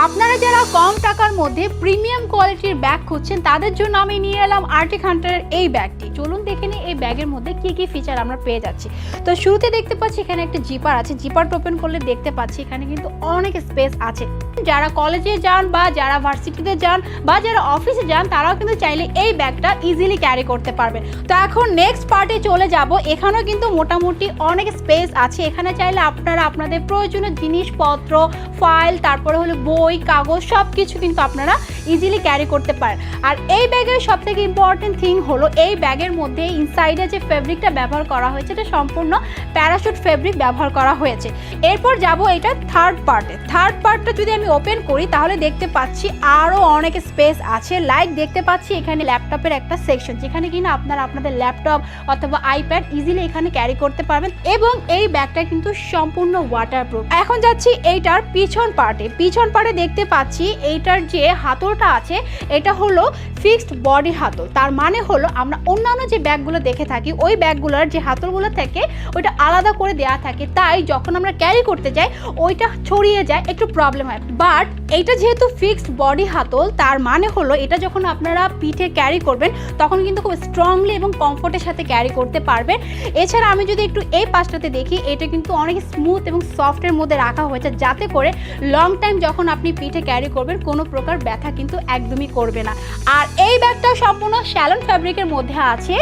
আপনারা যারা কম টাকার মধ্যে প্রিমিয়াম কোয়ালিটির ব্যাগ খুঁজছেন তাদের জন্য আমি নিয়ে এলাম আর্টিক হান্টারের এই ব্যাগটি। চলুন দেখে নিই এই ব্যাগের মধ্যে কি কি ফিচার আমরা পেয়ে যাচ্ছি। তো শুরুতে দেখতে পাচ্ছি এখানে একটা জিপার আছে, জিপারটা ওপেন করলে দেখতে পাচ্ছি এখানে কিন্তু অনেক স্পেস আছে। যারা কলেজে যান বা যারা ভার্সিটিতে যান বা যারা অফিসে যান তারাও কিন্তু চাইলে এই ব্যাগটা ইজিলি ক্যারি করতে পারবেন। তো এখন নেক্সট পার্টে চলে যাব। এখানেও কিন্তু মোটামুটি অনেক স্পেস আছে। এখানে চাইলে আপনারা আপনাদের প্রয়োজনীয় জিনিসপত্র, ফাইল, তারপরে হলো বই, কাগজ সব কিছু কিন্তু আপনারা ইজিলি ক্যারি করতে পারেন। আর এই ব্যাগের সবথেকে ইম্পর্টেন্ট থিং হলো এই ব্যাগের মধ্যে ইনসাইডে যে ফেব্রিকটা ব্যবহার করা হয়েছে এটা সম্পূর্ণ প্যারাশুট ফেব্রিক ব্যবহার করা হয়েছে। এরপর যাব এটা থার্ড পার্টে। থার্ড পার্টটা যদি আমি ওপেন করি তাহলে দেখতে পাচ্ছি আরও অনেক স্পেস আছে। লাইক দেখতে পাচ্ছি এখানে ল্যাপটপের একটা সেকশন, যেখানে কিনা আপনারা আপনাদের ল্যাপটপ অথবা আইপ্যাড ইজিলি এখানে ক্যারি করতে পারবেন এবং এই ব্যাগটা কিন্তু সম্পূর্ণ ওয়াটারপ্রুফ। এখন যাচ্ছি এইটার পিছন পার্টে। পিছন পার্টে দেখতে পাচ্ছি এইটার যে হাতলটা আছে এটা হলো ফিক্সড বডি হাতল। তার মানে হলো আমরা অন্যান্য যে ব্যাগগুলো দেখে থাকি ওই ব্যাগগুলোর যে হাতলগুলো থাকে ওইটা আলাদা করে দেওয়া থাকে, তাই যখন আমরা ক্যারি করতে যাই ওইটা ছড়িয়ে যায়, একটু প্রবলেম হয়। বাট এইটা যেহেতু ফিক্সড বডি হাতল তার মানে হলো এটা যখন আপনারা পিঠে ক্যারি করবেন তখন কিন্তু খুব স্ট্রংলি এবং কমফোর্টের সাথে ক্যারি করতে পারবেন। এছাড়া আমি যদি একটু এই পাশটাতে দেখি এটা কিন্তু অনেক স্মুথ এবং সফটের মধ্যে রাখা হয়েছে, যাতে করে লং টাইম যখন আপনি পিঠে ক্যারি করবেন কোনো প্রকার ব্যথা কিন্তু একদমই করবে না। আর এই ব্যাগটা সম্পূর্ণ শ্যালন ফ্যাব্রিকের মধ্যে আছে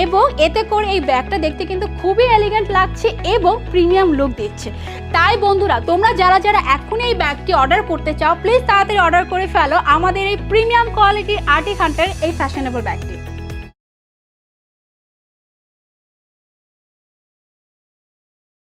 এবং এতে করে এই ব্যাগটা দেখতে কিন্তু খুবই এলিগেন্ট লাগছে এবং প্রিমিয়াম লুক দিচ্ছে। তাই বন্ধুরা তোমরা যারা যারা এখনই এই ব্যাগটি অর্ডার করতে চাও প্লিজ তাড়াতাড়ি অর্ডার করে ফেলো আমাদের এই প্রিমিয়াম কোয়ালিটির আর্টিক হান্টার এই ফ্যাশনেবল ব্যাগটি।